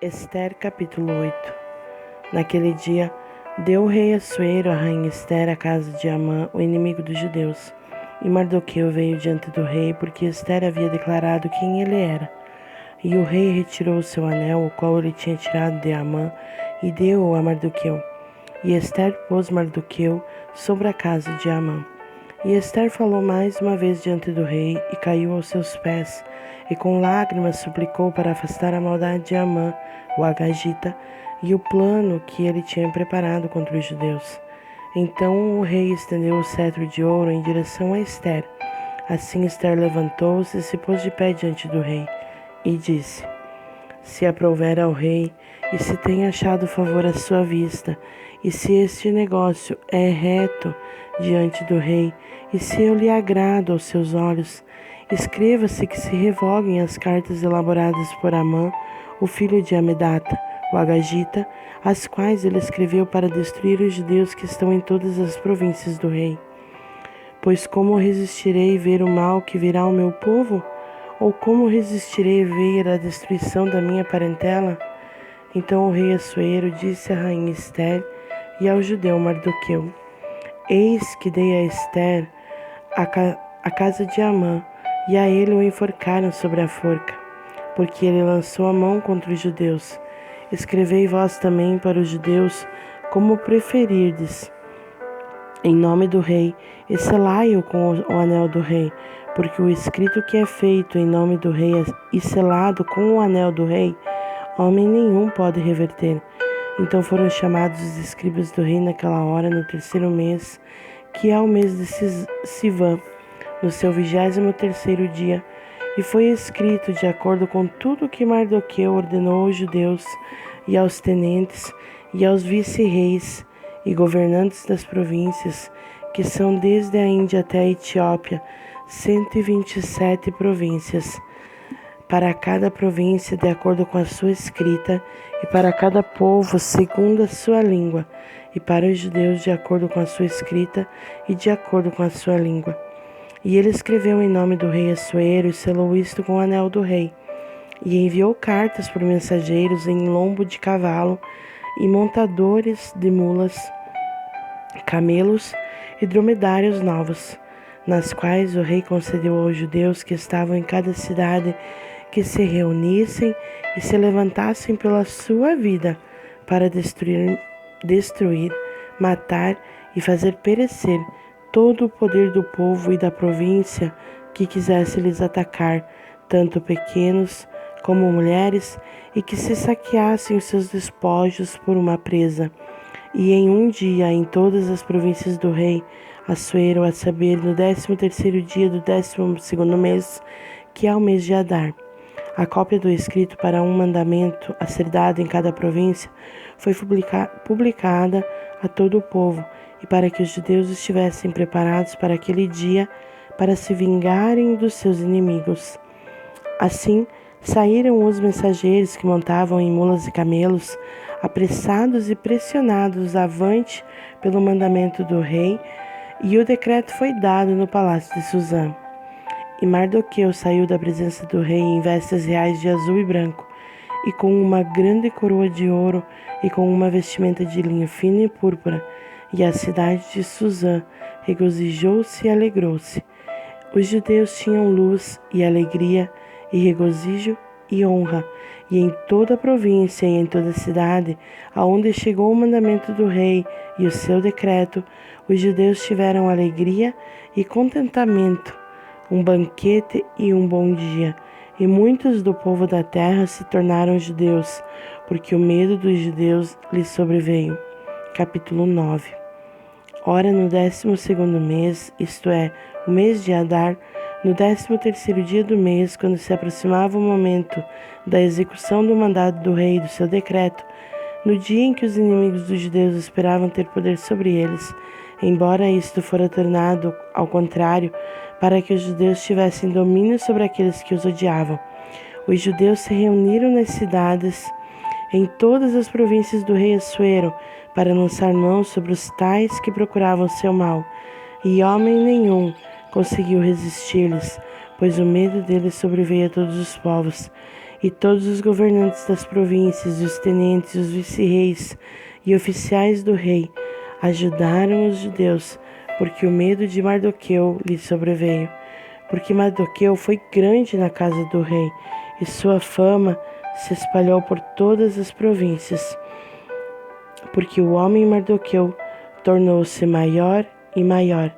Ester capítulo 8. Naquele dia, deu o rei Assuero à rainha Ester a casa de Amã, o inimigo dos judeus. E Mardoqueu veio diante do rei, porque Ester havia declarado quem ele era. E o rei retirou o seu anel, o qual ele tinha tirado de Amã, e deu-o a Mardoqueu. E Ester pôs Mardoqueu sobre a casa de Amã. E Ester falou mais uma vez diante do rei, e caiu aos seus pés, e com lágrimas suplicou para afastar a maldade de Amã, o Agagita, e o plano que ele tinha preparado contra os judeus. Então o rei estendeu o cetro de ouro em direção a Ester. Assim Ester levantou-se e se pôs de pé diante do rei, e disse: Se aprouver ao rei, e se tem achado favor à sua vista, e se este negócio é reto diante do rei, e se eu lhe agrado aos seus olhos, escreva-se que se revoguem as cartas elaboradas por Amã, o filho de Amedata, o Agagita, as quais ele escreveu para destruir os judeus que estão em todas as províncias do rei. Pois como resistirei ver o mal que virá ao meu povo? Ou como resistirei ver a destruição da minha parentela? Então o rei Assuero disse à rainha Ester e ao judeu Mardoqueu: Eis que dei a Ester a casa de Amã, e a ele o enforcaram sobre a forca, porque ele lançou a mão contra os judeus. Escrevei vós também para os judeus como preferirdes, em nome do rei, e selai-o com o anel do rei, porque o escrito que é feito em nome do rei e selado com o anel do rei, homem nenhum pode reverter. Então foram chamados os escribas do rei naquela hora, no terceiro mês, que é o mês de Sivã, no seu 23º dia, e foi escrito de acordo com tudo que Mardoqueu ordenou aos judeus e aos tenentes e aos vice-reis e governantes das províncias, que são desde a Índia até a Etiópia, 127 províncias, para cada província de acordo com a sua escrita, e para cada povo segundo a sua língua, e para os judeus de acordo com a sua escrita e de acordo com a sua língua. E ele escreveu em nome do rei Assuero e selou isto com o anel do rei, e enviou cartas por mensageiros em lombo de cavalo e montadores de mulas, camelos e dromedários novos, nas quais o rei concedeu aos judeus que estavam em cada cidade que se reunissem e se levantassem pela sua vida para destruir, matar e fazer perecer todo o poder do povo e da província que quisesse lhes atacar, tanto pequenos como mulheres, e que se saqueassem os seus despojos por uma presa. E em um dia, em todas as províncias do rei Assuero, a saber, no 13º dia do 12º mês, que é o mês de Adar. A cópia do escrito para um mandamento a ser dado em cada província foi publicada a todo o povo, e para que os judeus estivessem preparados para aquele dia, para se vingarem dos seus inimigos. Assim, saíram os mensageiros que montavam em mulas e camelos, apressados e pressionados avante pelo mandamento do rei, e o decreto foi dado no palácio de Susã. E Mardoqueu saiu da presença do rei em vestes reais de azul e branco, e com uma grande coroa de ouro, e com uma vestimenta de linho fino e púrpura. E a cidade de Susã regozijou-se e alegrou-se. Os judeus tinham luz e alegria, e regozijo e honra, e em toda a província e em toda a cidade, aonde chegou o mandamento do rei e o seu decreto, os judeus tiveram alegria e contentamento, um banquete e um bom dia, e muitos do povo da terra se tornaram judeus, porque o medo dos judeus lhes sobreveio. Capítulo 9. Ora, no 12º mês, isto é, o mês de Adar, no 13º dia do mês, quando se aproximava o momento da execução do mandado do rei e do seu decreto, no dia em que os inimigos dos judeus esperavam ter poder sobre eles, embora isto fora tornado ao contrário, para que os judeus tivessem domínio sobre aqueles que os odiavam, os judeus se reuniram nas cidades em todas as províncias do rei Assuero para lançar mão sobre os tais que procuravam seu mal, e homem nenhum conseguiu resistir-lhes, pois o medo deles sobreveio a todos os povos, E todos os governantes das províncias, os tenentes, os vice-reis e oficiais do rei ajudaram os judeus, porque o medo de Mardoqueu lhe sobreveio. Porque Mardoqueu foi grande na casa do rei, e sua fama se espalhou por todas as províncias. Porque o homem Mardoqueu tornou-se maior e maior.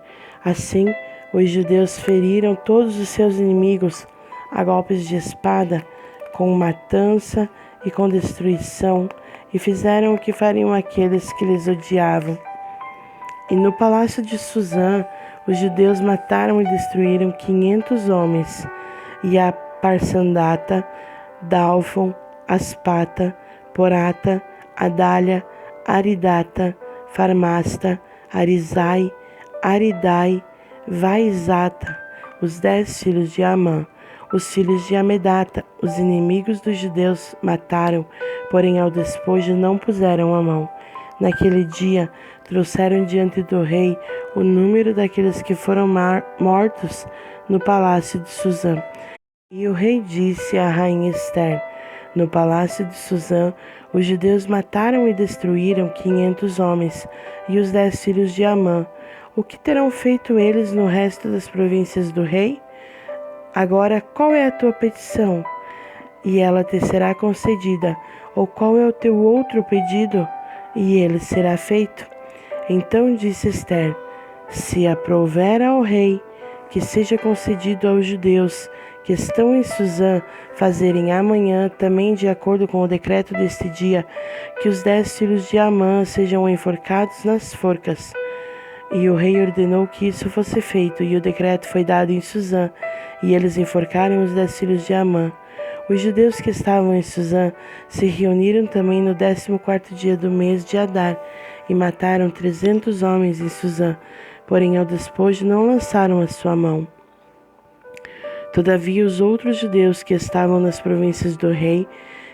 Assim, os judeus feriram todos os seus inimigos a golpes de espada, com matança e com destruição, e fizeram o que fariam aqueles que lhes odiavam. E no palácio de Susã, os judeus mataram e destruíram 500 homens, e a Parsandata, Dalfon, Aspata, Porata, Adália, Aridata, Farmasta, Arizai, Aridai, Vaizata, os 10 filhos de Amã. Os filhos de Amedata, os inimigos dos judeus, mataram, porém ao despojo não puseram a mão. Naquele dia, trouxeram diante do rei o número daqueles que foram mortos no palácio de Susã. E o rei disse à rainha Ester: no palácio de Susã, os judeus mataram e destruíram 500 homens e os 10 filhos de Amã. O que terão feito eles no resto das províncias do rei? Agora, qual é a tua petição? E ela te será concedida. Ou qual é o teu outro pedido? E ele será feito. Então disse Ester: se aprouver ao rei, que seja concedido aos judeus que estão em Susã fazerem amanhã, também de acordo com o decreto deste dia, que os 10 filhos de Amã sejam enforcados nas forcas. E o rei ordenou que isso fosse feito, e o decreto foi dado em Susã, e eles enforcaram os 10 filhos de Amã. Os judeus que estavam em Susã se reuniram também no 14º dia do mês de Adar, e mataram 300 homens em Susã, porém ao despojo não lançaram a sua mão. Todavia os outros judeus que estavam nas províncias do rei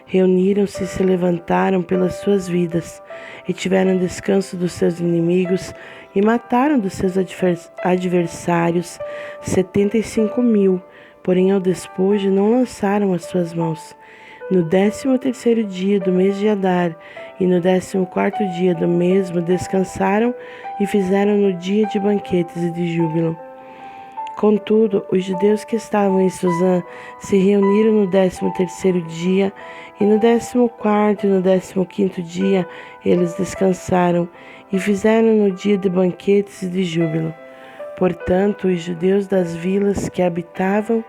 reuniram-se e se levantaram pelas suas vidas, e tiveram descanso dos seus inimigos, e mataram dos seus adversários 75.000, porém ao despojo não lançaram as suas mãos. No 13º dia do mês de Adar e no 14º dia do mesmo descansaram e fizeram no dia de banquetes e de júbilo. Contudo, os judeus que estavam em Susã se reuniram no 13º dia, e no 14º e no 15º dia eles descansaram, e fizeram no dia de banquetes e de júbilo. Portanto, os judeus das vilas que habitavam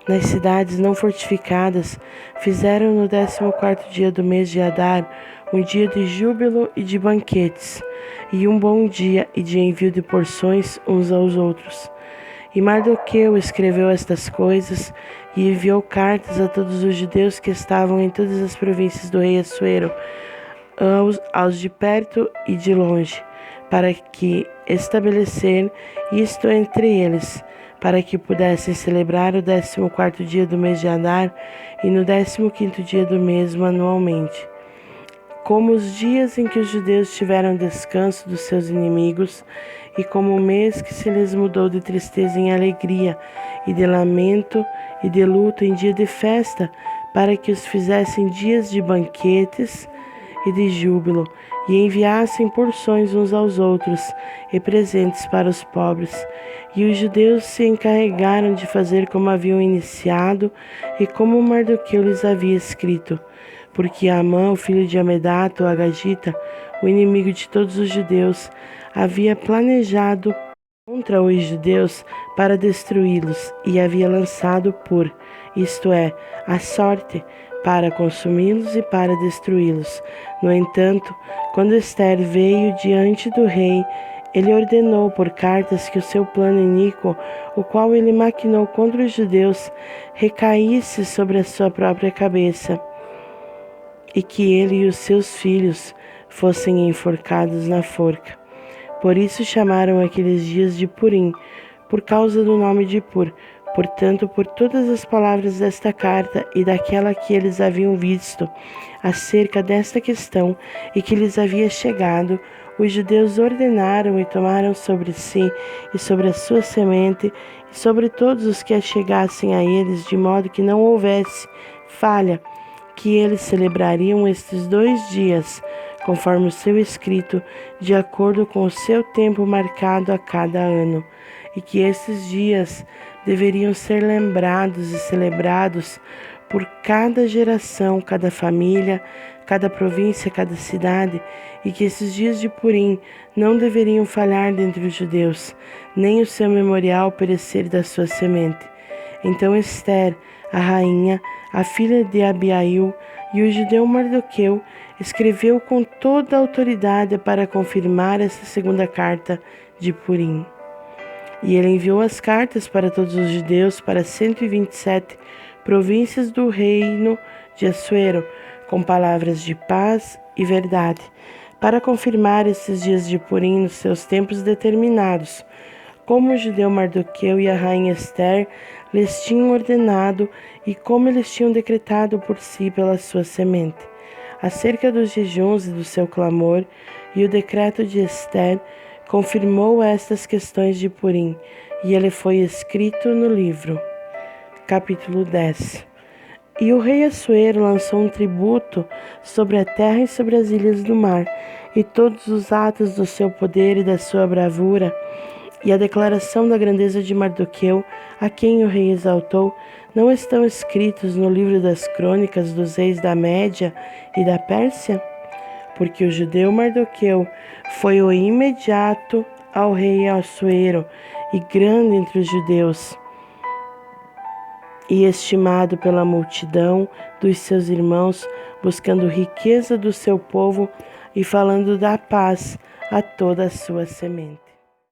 nas cidades não fortificadas fizeram no 14º dia do mês de Adar um dia de júbilo e de banquetes, e um bom dia e de envio de porções uns aos outros. E Mardoqueu escreveu estas coisas e enviou cartas a todos os judeus que estavam em todas as províncias do rei Assuero, aos de perto e de longe, para que estabelecer isto entre eles, para que pudessem celebrar o 14º dia do mês de Adar e no 15º dia do mesmo anualmente, como os dias em que os judeus tiveram descanso dos seus inimigos, e como o mês que se lhes mudou de tristeza em alegria, e de lamento e de luto em dia de festa, para que os fizessem dias de banquetes e de júbilo, e enviassem porções uns aos outros, e presentes para os pobres. E os judeus se encarregaram de fazer como haviam iniciado, e como Mardoqueu lhes havia escrito, porque Amã, o filho de Amedata, o Agagita, o inimigo de todos os judeus, havia planejado contra os judeus para destruí-los, e havia lançado isto é, a sorte, para consumi-los e para destruí-los. No entanto, quando Ester veio diante do rei, ele ordenou por cartas que o seu plano iníquo, o qual ele maquinou contra os judeus, recaísse sobre a sua própria cabeça, e que ele e os seus filhos fossem enforcados na forca. Por isso chamaram aqueles dias de Purim, por causa do nome de Pur. Portanto, por todas as palavras desta carta e daquela que eles haviam visto acerca desta questão e que lhes havia chegado, os judeus ordenaram e tomaram sobre si e sobre a sua semente e sobre todos os que chegassem a eles, de modo que não houvesse falha, que eles celebrariam estes 2 dias, conforme o seu escrito, de acordo com o seu tempo marcado a cada ano, e que esses dias deveriam ser lembrados e celebrados por cada geração, cada família, cada província, cada cidade, e que esses dias de Purim não deveriam falhar dentre os judeus, nem o seu memorial perecer da sua semente. Então Ester, a rainha, a filha de Abiail, e o judeu Mardoqueu escreveu com toda a autoridade para confirmar essa segunda carta de Purim. E ele enviou as cartas para todos os judeus, para 127 províncias do reino de Assuero, com palavras de paz e verdade, para confirmar esses dias de Purim nos seus tempos determinados, como o judeu Mardoqueu e a rainha Ester lhes tinham ordenado e como eles tinham decretado por si pela sua semente. Acerca dos jejuns e do seu clamor, e o decreto de Ester confirmou estas questões de Purim, e ele foi escrito no livro. Capítulo 10. E o rei Assuero lançou um tributo sobre a terra e sobre as ilhas do mar, e todos os atos do seu poder e da sua bravura, e a declaração da grandeza de Mardoqueu, a quem o rei exaltou, não estão escritos no livro das crônicas dos reis da Média e da Pérsia? Porque o judeu Mardoqueu foi o imediato ao rei Assuero, e grande entre os judeus, e estimado pela multidão dos seus irmãos, buscando riqueza do seu povo e falando da paz a toda a sua semente.